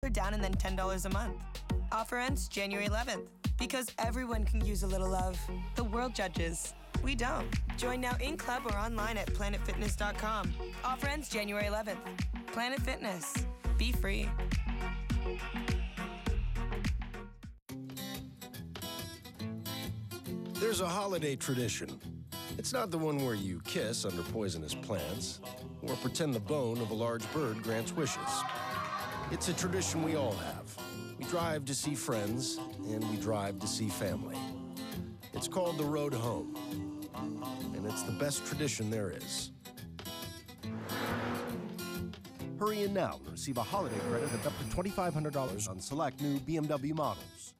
down and then $10 a month. Offer ends January 11th. Because everyone can use a little love. The world judges. We don't. Join now in club or online at planetfitness.com. Offer ends January 11th. Planet Fitness. Be free. There's a holiday tradition. It's not the one where you kiss under poisonous plants or pretend the bone of a large bird grants wishes. It's a tradition we all have. We drive to see friends, and we drive to see family. It's called the road home, and it's the best tradition there is. Hurry in now and receive a holiday credit of up to $2,500 on select new BMW models.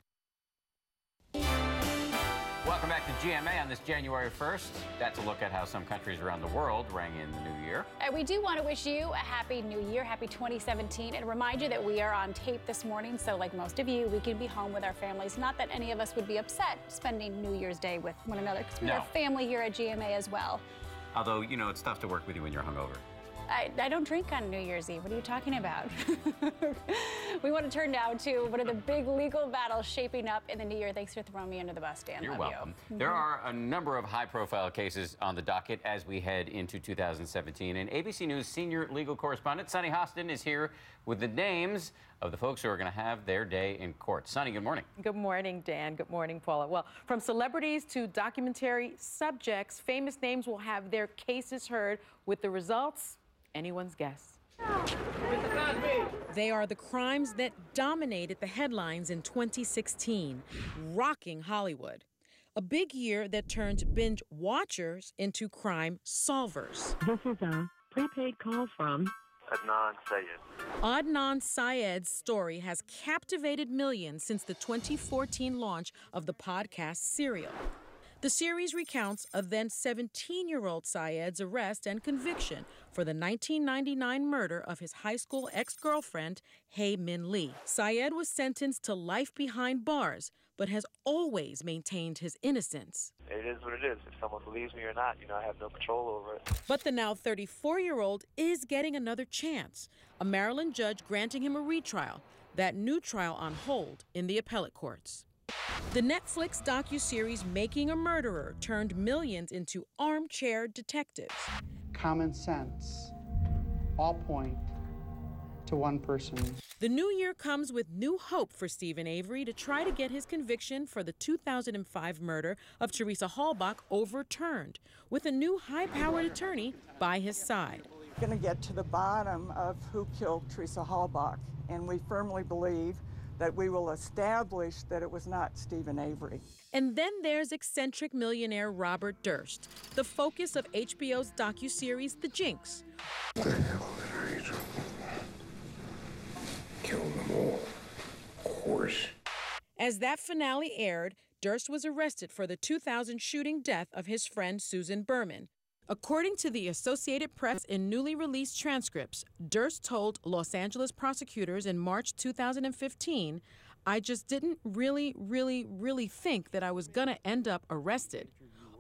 Welcome back to GMA on this January 1st. That's a look at how some countries around the world rang in the new year. And we do want to wish you a happy new year, happy 2017, and remind you that we are on tape this morning, so like most of you, we can be home with our families. Not that any of us would be upset spending New Year's Day with one another, because we have family here at GMA as well. Although, you know, it's tough to work with you when you're hungover. I don't drink on New Year's Eve. What are you talking about? We want to turn now to one of the big legal battles shaping up in the new year. Thanks for throwing me under the bus, Dan. You're welcome. There are a number of high-profile cases on the docket as we head into 2017. And ABC News senior legal correspondent Sunny Hostin is here with the names of the folks who are going to have their day in court. Sunny, good morning. Good morning, Dan. Good morning, Paula. Well, from celebrities to documentary subjects, famous names will have their cases heard, with the results anyone's guess. They are the crimes that dominated the headlines in 2016, rocking Hollywood. A big year that turned binge watchers into crime solvers. This is a prepaid call from Adnan Syed. Adnan Syed's story has captivated millions since the 2014 launch of the podcast Serial. The series recounts a then 17-year-old Syed's arrest and conviction for the 1999 murder of his high school ex-girlfriend, Hae Min Lee. Syed was sentenced to life behind bars, but has always maintained his innocence. It is what it is. If someone believes me or not, I have no control over it. But the now 34-year-old is getting another chance, a Maryland judge granting him a retrial, that new trial on hold in the appellate courts. The Netflix docuseries Making a Murderer turned millions into armchair detectives. Common sense, all point to one person. The new year comes with new hope for Stephen Avery to try to get his conviction for the 2005 murder of Teresa Halbach overturned, with a new high-powered attorney by his side. We're going to get to the bottom of who killed Teresa Halbach, and we firmly believe that we will establish that it was not Stephen Avery. And then there's eccentric millionaire Robert Durst, the focus of HBO's docuseries The Jinx. What the hell did I do? Kill them all, of course. As that finale aired, Durst was arrested for the 2000 shooting death of his friend Susan Berman. According to the Associated Press in newly released transcripts, Durst told Los Angeles prosecutors in March 2015, "I just didn't really think that I was gonna end up arrested."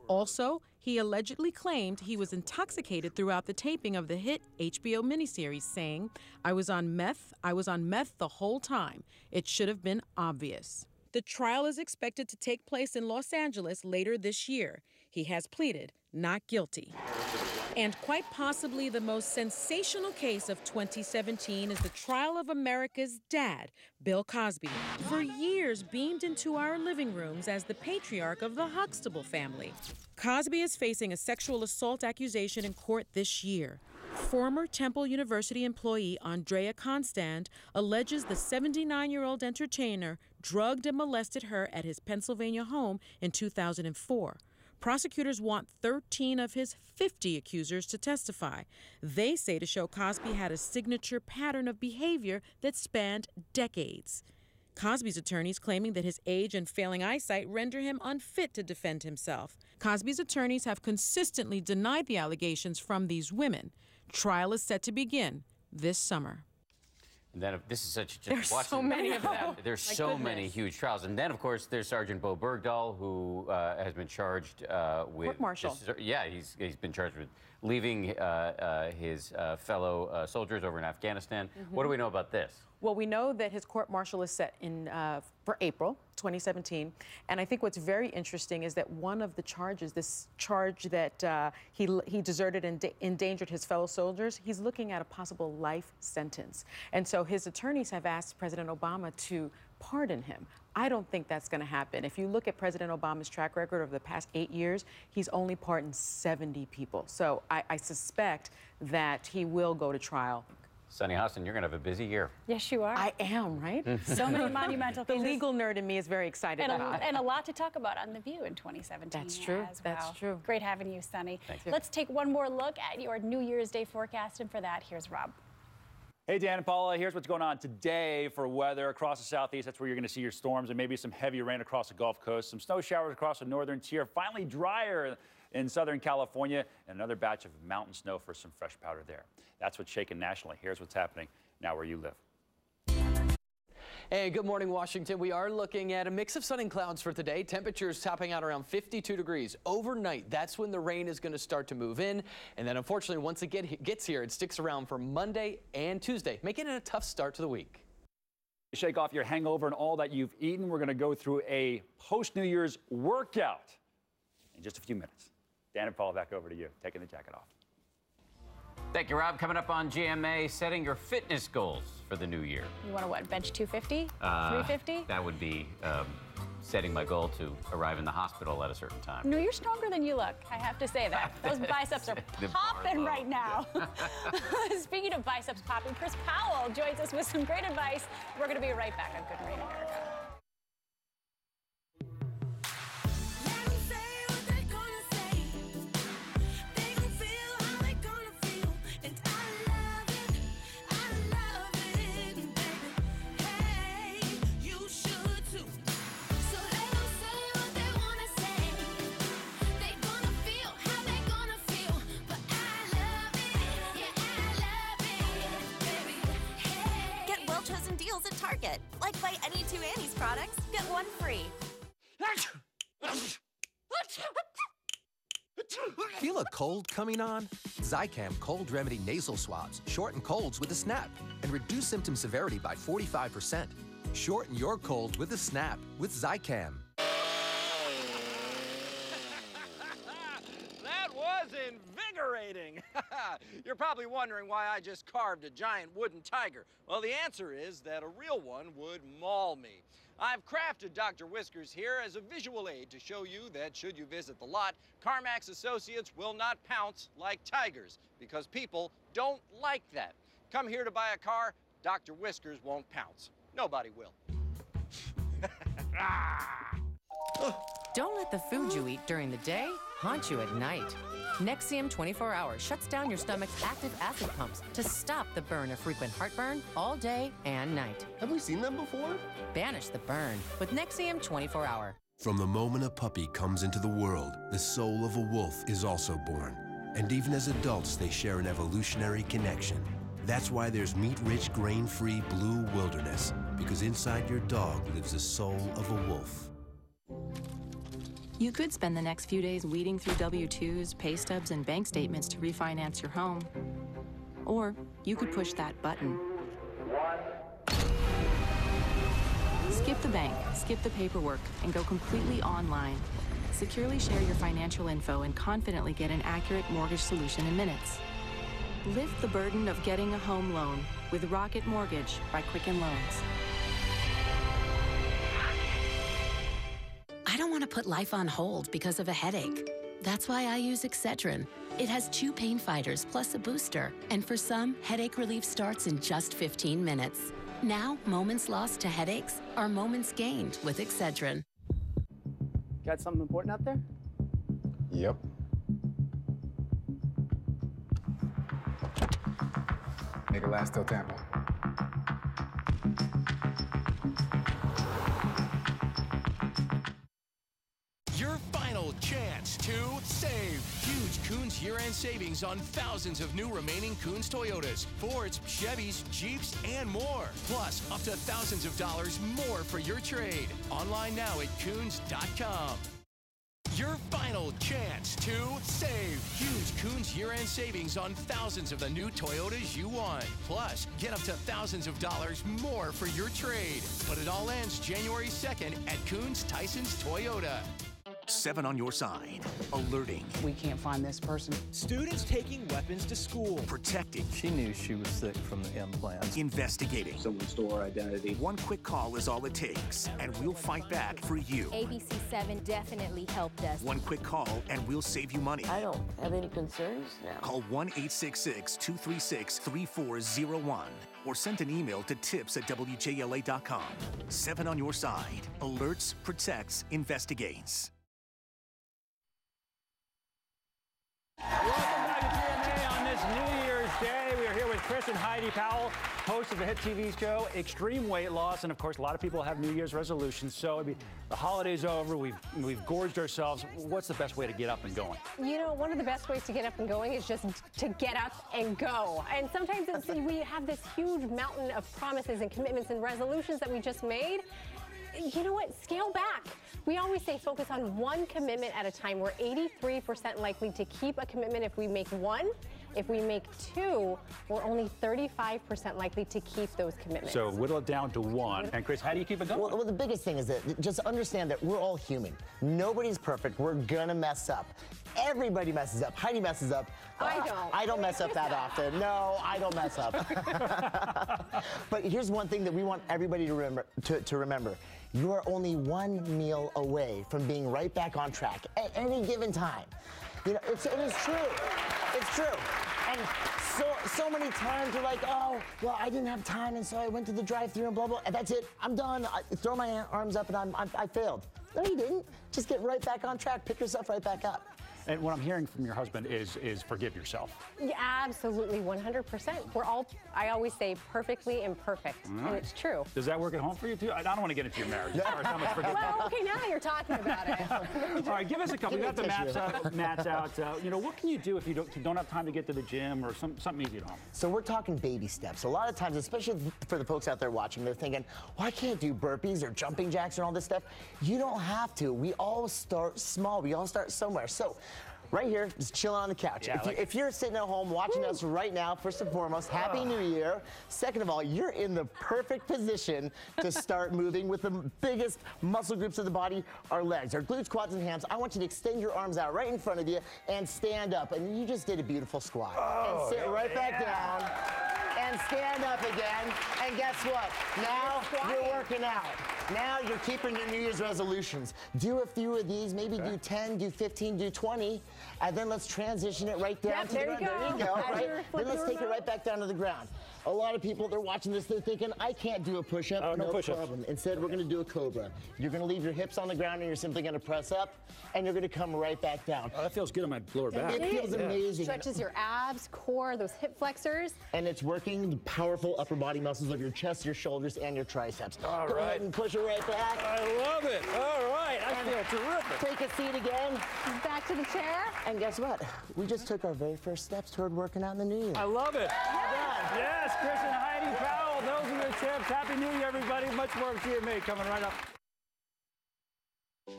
Also, he allegedly claimed he was intoxicated throughout the taping of the hit HBO miniseries, saying, I was on meth the whole time. It should have been obvious." The trial is expected to take place in Los Angeles later this year. He has pleaded not guilty. And quite possibly the most sensational case of 2017 is the trial of America's dad, Bill Cosby. For years beamed into our living rooms as the patriarch of the Huxtable family. Cosby is facing a sexual assault accusation in court this year. Former Temple University employee Andrea Constand alleges the 79-year-old entertainer drugged and molested her at his Pennsylvania home in 2004. Prosecutors want 13 of his 50 accusers to testify. They say to show Cosby had a signature pattern of behavior that spanned decades. Cosby's attorneys claiming that his age and failing eyesight render him unfit to defend himself. Cosby's attorneys have consistently denied the allegations from these women. Trial is set to begin this summer. And then this is such. There's so many of them. There's so many huge trials, and then of course there's Sergeant Bo Bergdahl, who has been charged with court-martial. He's been charged with leaving his fellow soldiers over in Afghanistan. What do we know about this? Well, we know that his court-martial is set in for April 2017, and I think what's very interesting is that one of the charges, this charge that he deserted and endangered his fellow soldiers, he's looking at a possible life sentence. And so his attorneys have asked President Obama to pardon him. I don't think that's going to happen. If you look at President Obama's track record over the past 8 years, he's only pardoned 70 people. So I suspect that he will go to trial. Sunny Hostin, you're going to have a busy year. Yes, you are. I am, right? So many monumental cases. The legal nerd in me is very excited about it. And a lot to talk about on The View in 2017. That's true. As well. That's true. Great having you, Sunny. Thank you. Let's take one more look at your New Year's Day forecast, and for that, here's Rob. Hey, Dan and Paula, here's what's going on today for weather across the southeast. That's where you're going to see your storms and maybe some heavy rain across the Gulf Coast. Some snow showers across the northern tier. Finally drier in Southern California. And another batch of mountain snow for some fresh powder there. That's what's shaking nationally. Here's what's happening now where you live. Hey, good morning, Washington. We are looking at a mix of sun and clouds for today. Temperatures topping out around 52 degrees. Overnight, that's when the rain is going to start to move in. And then, unfortunately, once it gets here, it sticks around for Monday and Tuesday, making it a tough start to the week. Shake off your hangover and all that you've eaten. We're going to go through a post-New Year's workout in just a few minutes. Dan and Paula, back over to you. Taking the jacket off. Thank you, Rob. Coming up on GMA, setting your fitness goals for the new year. You want to what, bench 250? 350? That would be setting my goal to arrive in the hospital at a certain time. No, you're stronger than you look. I have to say that. Those biceps are popping right now. Speaking of biceps popping, Chris Powell joins us with some great advice. We're going to be right back on Good Morning America. At Target. Like buy any 2 Annie's products, get 1 free. Feel a cold coming on? Zicam Cold Remedy Nasal Swabs shorten colds with a snap and reduce symptom severity by 45%. Shorten your cold with a snap with Zicam. That was invigorating. You're probably wondering why I just carved a giant wooden tiger. Well, the answer is that a real one would maul me. I've crafted Dr. Whiskers here as a visual aid to show you that should you visit the lot, CarMax associates will not pounce like tigers because people don't like that. Come here to buy a car, Dr. Whiskers won't pounce. Nobody will. Don't let the food you eat during the day haunt you at night. Nexium 24 Hours shuts down your stomach's active acid pumps to stop the burn of frequent heartburn all day and night. Have we seen them before? Banish the burn with Nexium 24 Hour. From the moment a puppy comes into the world, the soul of a wolf is also born. And even as adults, they share an evolutionary connection. That's why there's meat-rich, grain-free Blue Wilderness, because inside your dog lives the soul of a wolf. You could spend the next few days weeding through W-2s, pay stubs, and bank statements to refinance your home. Or you could push that button. Skip the bank, skip the paperwork, and go completely online. Securely share your financial info and confidently get an accurate mortgage solution in minutes. Lift the burden of getting a home loan with Rocket Mortgage by Quicken Loans. I don't want to put life on hold because of a headache. That's why I use Excedrin. It has 2 pain fighters plus a booster. And for some, headache relief starts in just 15 minutes. Now, moments lost to headaches are moments gained with Excedrin. Got something important out there? Yep. Make it last till Tampa. Your final chance to save. Huge Koons year-end savings on thousands of new remaining Koons Toyotas, Fords, Chevys, Jeeps, and more. Plus, up to thousands of dollars more for your trade. Online now at Koons.com. Your final chance to save. Huge Coons year-end savings on thousands of the new Toyotas you want. Plus, get up to thousands of dollars more for your trade. But it all ends January 2nd at Coons Tyson's Toyota. 7 on your side. Alerting. We can't find this person. Students taking weapons to school. Protecting. She knew she was sick from the implants. Investigating. Someone stole her identity. One quick call is all it takes, and we'll fight back for you. ABC7 definitely helped us. One quick call, and we'll save you money. I don't have any concerns now. Call 1-866-236-3401 or send an email to tips@WJLA.com. 7 on your side. Alerts, protects, investigates. Welcome back to TMA on this New Year's Day. We are here with Chris and Heidi Powell, hosts of the hit TV show Extreme Weight Loss, and of course, a lot of people have New Year's resolutions. So the holiday's over. We've gorged ourselves. What's the best way to get up and going? You know, one of the best ways to get up and going is just to get up and go. And sometimes we have this huge mountain of promises and commitments and resolutions that we just made. You know what? Scale back. We always say focus on one commitment at a time. We're 83% likely to keep a commitment if we make one. If we make two, we're only 35% likely to keep those commitments. So whittle it down to one. And Chris, how do you keep it going? Well, the biggest thing is that just understand that we're all human. Nobody's perfect. We're gonna mess up. Everybody messes up. Heidi messes up. I don't. I don't mess up that often. No, I don't mess up. But here's one thing that we want everybody to remember. You are only one meal away from being right back on track at any given time. You know, it is true. It's true. And so many times you're like, oh, well, I didn't have time, and so I went to the drive-thru and blah, blah, and that's it. I'm done. I throw my arms up, and I failed. No, you didn't. Just get right back on track. Pick yourself right back up. And what I'm hearing from your husband is forgive yourself. Yeah, absolutely, 100%. We're all, I always say, perfectly imperfect, and it's true. Does that work at home for you too? I don't want to get into your marriage as far as how much forgiveness. Well, okay, now you're talking about it. All right, give us a couple. We got the mats out. You know, what can you do if you don't have time to get to the gym or something easy at home? So we're talking baby steps. A lot of times, especially for the folks out there watching, they're thinking, well, I can't do burpees or jumping jacks and all this stuff. You don't have to. We all start small. We all start somewhere. So right here, just chilling on the couch. Yeah, if you're sitting at home watching us right now, first and foremost, Happy New Year. Second of all, you're in the perfect position to start moving with the biggest muscle groups of the body, our legs, our glutes, quads, and hams. I want you to extend your arms out right in front of you and stand up. And you just did a beautiful squat. And sit right back down and stand up again. And guess what? Now you're working out. Now you're keeping your New Year's resolutions. Do a few of these, maybe do 10, do 15, do 20, and then let's transition it right down to the ground. There you go. Right? Then let's take it right back down to the ground. A lot of people, they're watching this, they're thinking, I can't do a push-up. Oh, no push-ups. Problem. Instead, we're gonna do a cobra. You're gonna leave your hips on the ground and you're simply gonna press up, and you're gonna come right back down. Oh, that feels good on my lower back. It feels amazing. Stretches your abs, core, those hip flexors. And it's working the powerful upper body muscles of your chest, your shoulders, and your triceps. All Go right. ahead and push it right back. I love it. All right. I feel terrific. Take a seat again. Back to the chair. And guess what? We just took our very first steps toward working out in the new year. I love it. Yes, Chris and Heidi Powell, those are your tips. Happy New Year, everybody. Much more TMA coming right up.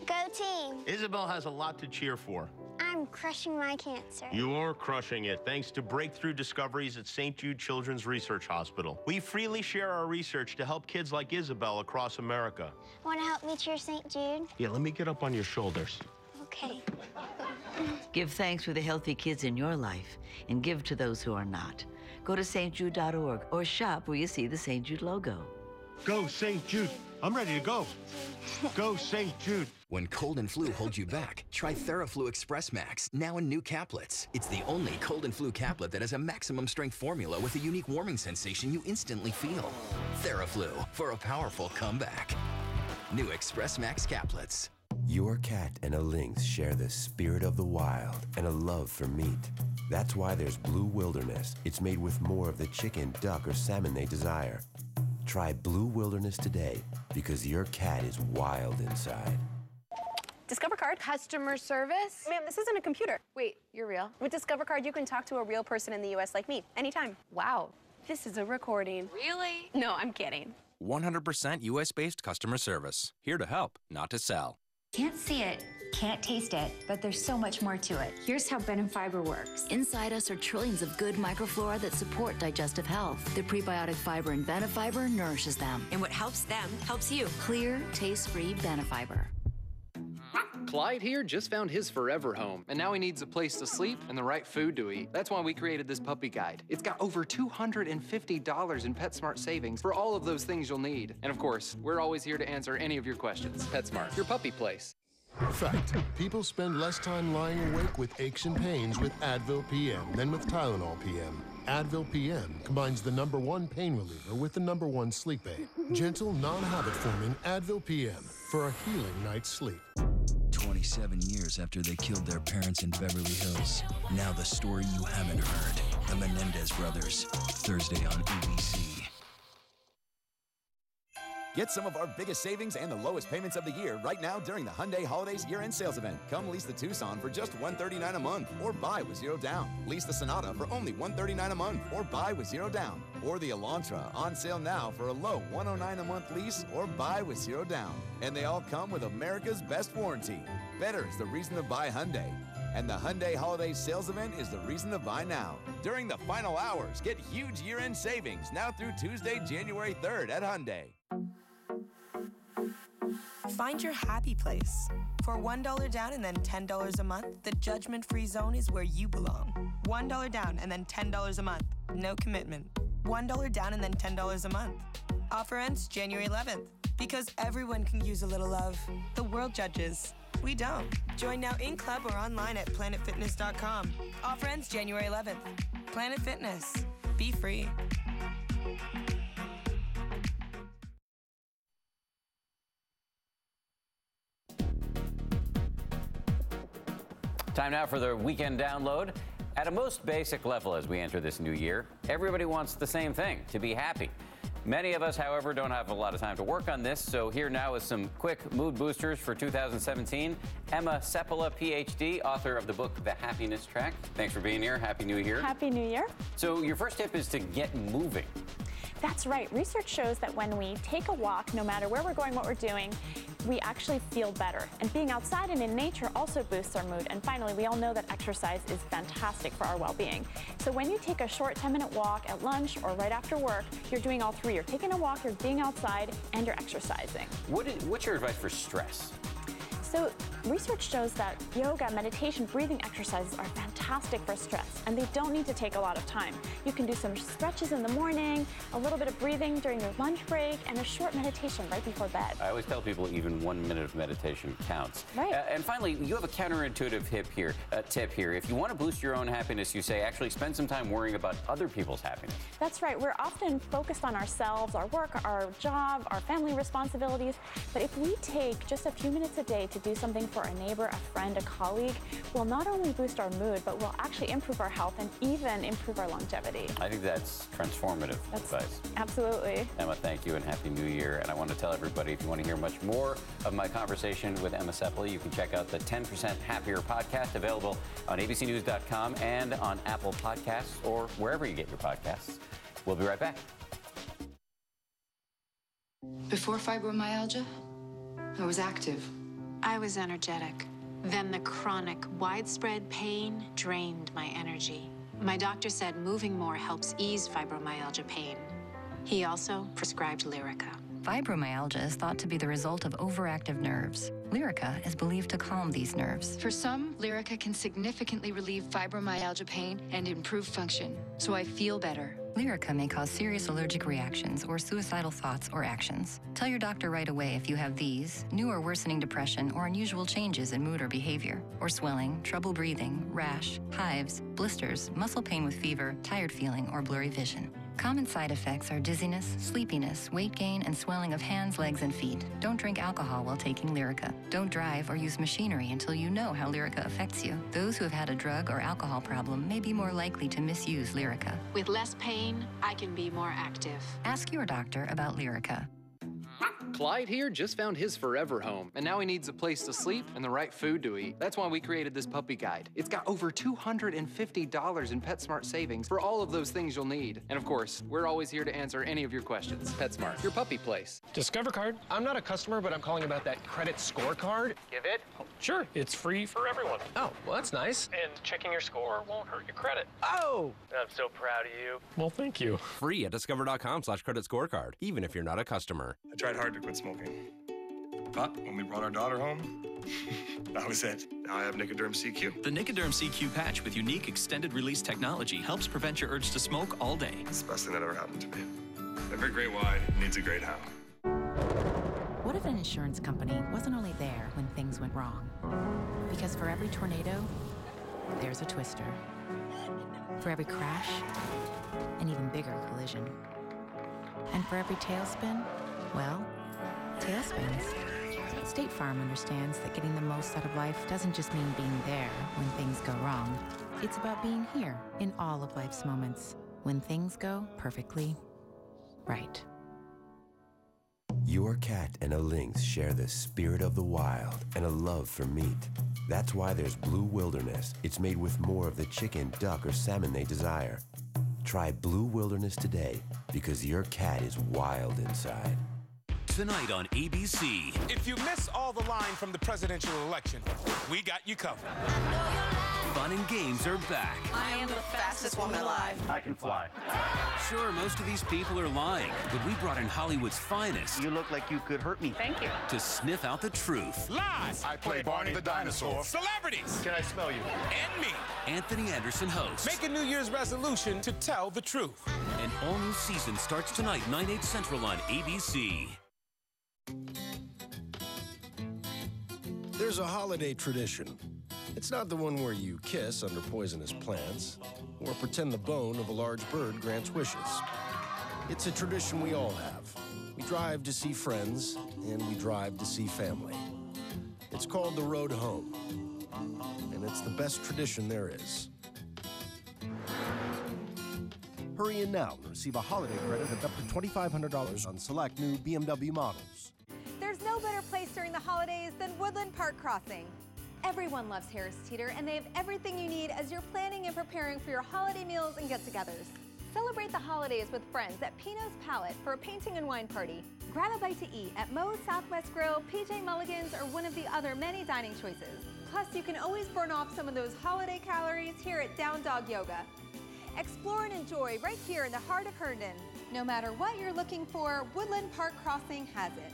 Go team. Isabel has a lot to cheer for. I'm crushing my cancer. You are crushing it thanks to breakthrough discoveries at St. Jude Children's Research Hospital. We freely share our research to help kids like Isabel across America. Want to help me cheer St. Jude? Yeah, let me get up on your shoulders. Okay. Give thanks for the healthy kids in your life and give to those who are not. Go to stjude.org or shop where you see the St. Jude logo. Go St. Jude. I'm ready to go. Go St. Jude. When cold and flu hold you back, try TheraFlu Express Max, now in new caplets. It's the only cold and flu caplet that has a maximum strength formula with a unique warming sensation you instantly feel. TheraFlu, for a powerful comeback. New Express Max caplets. Your cat and a lynx share the spirit of the wild and a love for meat. That's why there's Blue Wilderness. It's made with more of the chicken, duck, or salmon they desire. Try Blue Wilderness today because your cat is wild inside. Discover Card. Customer service? Ma'am, this isn't a computer. Wait, you're real? With Discover Card, you can talk to a real person in the U.S. like me, anytime. Wow, this is a recording. Really? No, I'm kidding. 100% U.S.-based customer service. Here to help, not to sell. Can't see it, can't taste it, but there's so much more to it. Here's how Benefiber works. Inside us are trillions of good microflora that support digestive health. The prebiotic fiber in Benefiber nourishes them. And what helps them helps you. Clear, taste-free Benefiber. Clyde here just found his forever home, and now he needs a place to sleep and the right food to eat. That's why we created this puppy guide. It's got over $250 in PetSmart savings for all of those things you'll need. And of course, we're always here to answer any of your questions. PetSmart, your puppy place. Fact, people spend less time lying awake with aches and pains with Advil PM than with Tylenol PM. Advil PM combines the #1 pain reliever with the #1 sleep aid. Gentle, non-habit-forming Advil PM for a healing night's sleep. 27 years after they killed their parents in Beverly Hills. Now the story you haven't heard. The Menendez Brothers. Thursday on ABC. Get some of our biggest savings and the lowest payments of the year right now during the Hyundai Holidays year-end sales event. Come lease the Tucson for just $139 a month or buy with 0 down. Lease the Sonata for only $139 a month or buy with 0 down. Or the Elantra on sale now for a low $109 a month lease or buy with 0 down. And they all come with America's best warranty. Better is the reason to buy Hyundai. And the Hyundai Holiday Sales Event is the reason to buy now. During the final hours, get huge year-end savings now through Tuesday, January 3rd at Hyundai. Find your happy place. For $1 down and then $10 a month, the judgment-free zone is where you belong. $1 down and then $10 a month. No commitment. $1 down and then $10 a month. Offer ends January 11th. Because everyone can use a little love. The world judges. We don't. Join now in club or online at planetfitness.com. Offer ends January 11th. Planet Fitness. Be free. Time now for the weekend download. At a most basic level as we enter this new year, everybody wants the same thing, to be happy. Many of us, however, don't have a lot of time to work on this, so here now is some quick mood boosters for 2017. Emma Seppala, PhD, author of the book, The Happiness Track. Thanks for being here. Happy New Year. Happy New Year. So your first tip is to get moving. That's right. Research shows that when we take a walk, no matter where we're going, what we're doing, we actually feel better. And being outside and in nature also boosts our mood. And finally, we all know that exercise is fantastic for our well-being. So when you take a short 10-minute walk at lunch or right after work, you're doing all three. You're taking a walk, you're being outside, and you're exercising. What's your advice for stress? So research shows that yoga, meditation, breathing exercises are fantastic for stress, and they don't need to take a lot of time. You can do some stretches in the morning, a little bit of breathing during your lunch break, and a short meditation right before bed. I always tell people even 1 minute of meditation counts. Right. And finally, you have a counterintuitive tip here. If you want to boost your own happiness, you say actually spend some time worrying about other people's happiness. That's right. We're often focused on ourselves, our work, our job, our family responsibilities. But if we take just a few minutes a day to do something for a neighbor, a friend, a colleague, will not only boost our mood, but will actually improve our health and even improve our longevity. I think that's transformative advice. Absolutely. Emma, thank you and Happy New Year. And I want to tell everybody, if you want to hear much more of my conversation with Emma Seppala, you can check out the 10% Happier podcast, available on abcnews.com and on Apple Podcasts or wherever you get your podcasts. We'll be right back. Before fibromyalgia, I was active. I was energetic. Then the chronic, widespread pain drained my energy. My doctor said moving more helps ease fibromyalgia pain. He also prescribed Lyrica. Fibromyalgia is thought to be the result of overactive nerves. Lyrica is believed to calm these nerves. For some, Lyrica can significantly relieve fibromyalgia pain and improve function, so I feel better. Lyrica may cause serious allergic reactions or suicidal thoughts or actions. Tell your doctor right away if you have these, new or worsening depression or unusual changes in mood or behavior, or swelling, trouble breathing, rash, hives, blisters, muscle pain with fever, tired feeling, or blurry vision. Common side effects are dizziness, sleepiness, weight gain, and swelling of hands, legs, and feet. Don't drink alcohol while taking Lyrica. Don't drive or use machinery until you know how Lyrica affects you. Those who have had a drug or alcohol problem may be more likely to misuse Lyrica. With less pain, I can be more active. Ask your doctor about Lyrica. Clyde here just found his forever home, and now he needs a place to sleep and the right food to eat. That's why we created this puppy guide. It's got over $250 in PetSmart savings for all of those things you'll need. And of course, we're always here to answer any of your questions. PetSmart, your puppy place. Discover Card. I'm not a customer, but I'm calling about that credit scorecard. Give it? Oh, sure, it's free for everyone. Oh, well, that's nice. And checking your score won't hurt your credit. Oh! I'm so proud of you. Well, thank you. Free at discover.com/credit scorecard, even if you're not a customer. I tried hard to quit smoking. But when we brought our daughter home, that was it. Now I have Nicoderm CQ. The Nicoderm CQ patch with unique extended release technology helps prevent your urge to smoke all day. It's the best thing that ever happened to me. Every great why needs a great how. What if an insurance company wasn't only there when things went wrong? Because for every tornado, there's a twister. For every crash, an even bigger collision. And for every tailspin, well, tailspins. State Farm understands that getting the most out of life doesn't just mean being there when things go wrong. It's about being here in all of life's moments when things go perfectly right. Your cat and a lynx share the spirit of the wild and a love for meat. That's why there's Blue Wilderness. It's made with more of the chicken, duck, or salmon they desire. Try Blue Wilderness today because your cat is wild inside. Tonight on ABC. If you miss all the line from the presidential election, we got you covered. Fun and games are back. I am the fastest woman alive. I can fly. Sure, most of these people are lying, but we brought in Hollywood's finest. You look like you could hurt me. Thank you. To sniff out the truth. Lies. I play Barney the dinosaur. Celebrities. Can I smell you? And me. Anthony Anderson hosts. Make a New Year's resolution to tell the truth. An all-new season starts tonight, 9/8 Central on ABC. There's a holiday tradition. It's not the one where you kiss under poisonous plants or pretend the bone of a large bird grants wishes. It's a tradition we all have. We drive to see friends, and we drive to see family. It's called the road home, and it's the best tradition there is. Hurry in now and receive a holiday credit of up to $2,500 on select new BMW models. There's no better place during the holidays than Woodland Park Crossing. Everyone loves Harris Teeter, and they have everything you need as you're planning and preparing for your holiday meals and get-togethers. Celebrate the holidays with friends at Pino's Palette for a painting and wine party. Grab a bite to eat at Moe's Southwest Grill, PJ Mulligan's, or one of the other many dining choices. Plus, you can always burn off some of those holiday calories here at Down Dog Yoga. Explore and enjoy right here in the heart of Herndon. No matter what you're looking for, Woodland Park Crossing has it.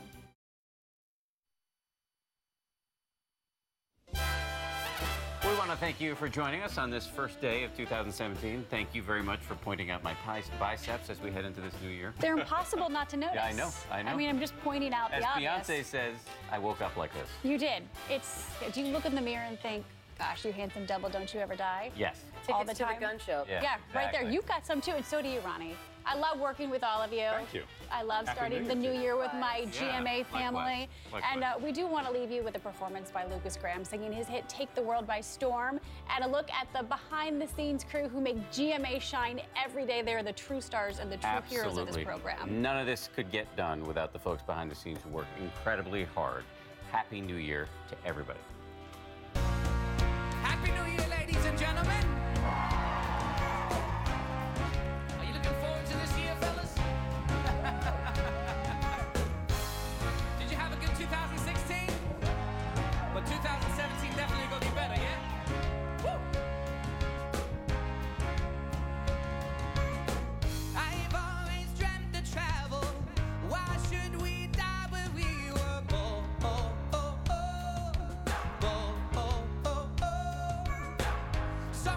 We want to thank you for joining us on this first day of 2017. Thank you very much for pointing out my biceps as we head into this new year. They're impossible not to notice. Yeah, I know. I mean, I'm just pointing out as the obvious. Beyonce says, I woke up like this. You did. Do you look in the mirror and think, gosh, you handsome devil, don't you ever die? Yes. All the time. To the gun show. Yeah, right there. You've got some too, and so do you, Ronnie. I love working with all of you. Thank you. I love starting the new year with my GMA family. Likewise. And we do want to leave you with a performance by Lucas Graham singing his hit Take the World by Storm, and a look at the behind-the-scenes crew who make GMA shine every day. They're the true stars and the true heroes of this program. None of this could get done without the folks behind the scenes who work incredibly hard. Happy New Year to everybody. Happy New Year, ladies and gentlemen. Are you looking forward to this year, fellas? Did you have a good 2016? But 2017 definitely gonna be better, yeah? Woo! I've always dreamt to travel. Why should we die where we were born? So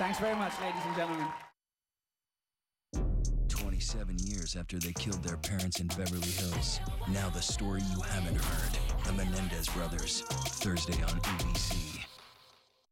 Thanks very much, ladies and gentlemen. 27 years after they killed their parents in Beverly Hills. Now the story you haven't heard. The Menendez brothers. Thursday on ABC.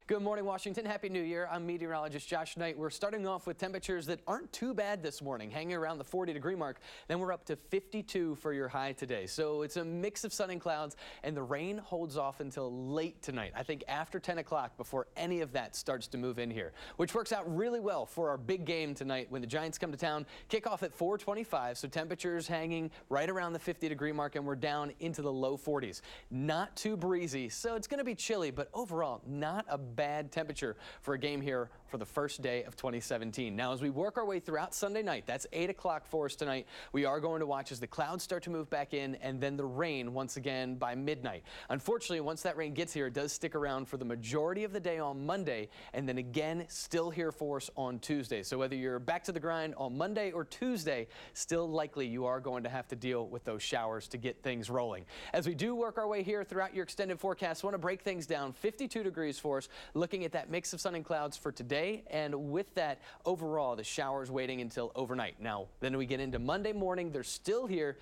Good morning, Washington. Happy New Year. I'm meteorologist Josh Knight. We're starting off with temperatures that aren't too bad this morning, hanging around the 40-degree mark. Then we're up to 52 for your high today. So it's a mix of sun and clouds, and the rain holds off until late tonight. I think after 10 o'clock before any of that starts to move in here, which works out really well for our big game tonight when the Giants come to town. Kickoff at 4:25, so temperatures hanging right around the 50-degree mark, and we're down into the low 40s. Not too breezy, so it's going to be chilly, but overall not a bad temperature for a game here for the first day of 2017. Now, as we work our way throughout Sunday night, that's 8 o'clock for us tonight, we are going to watch as the clouds start to move back in and then the rain once again by midnight. Unfortunately, once that rain gets here, it does stick around for the majority of the day on Monday and then again still here for us on Tuesday. So whether you're back to the grind on Monday or Tuesday, still likely you are going to have to deal with those showers to get things rolling. As we do work our way here throughout your extended forecast, I want to break things down. 52 degrees for us, looking at that mix of sun and clouds for today, and with that, overall, the showers waiting until overnight. Now, then we get into Monday morning. They're still here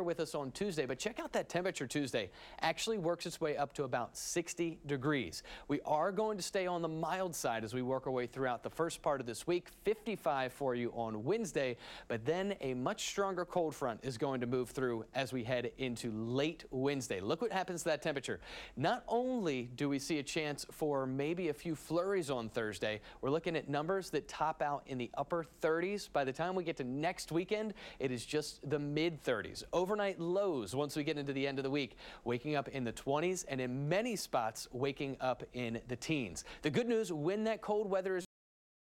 with us on Tuesday, but check out that temperature Tuesday. Actually works its way up to about 60 degrees. We are going to stay on the mild side as we work our way throughout the first part of this week. 55 for you on Wednesday, but then a much stronger cold front is going to move through as we head into late Wednesday. Look what happens to that temperature. Not only do we see a chance for maybe a few flurries on Thursday, we're looking at numbers that top out in the upper 30s. By the time we get to next weekend, it is just the mid 30s. Overnight lows once we get into the end of the week, waking up in the 20s and in many spots waking up in the teens. The good news, when that cold weather is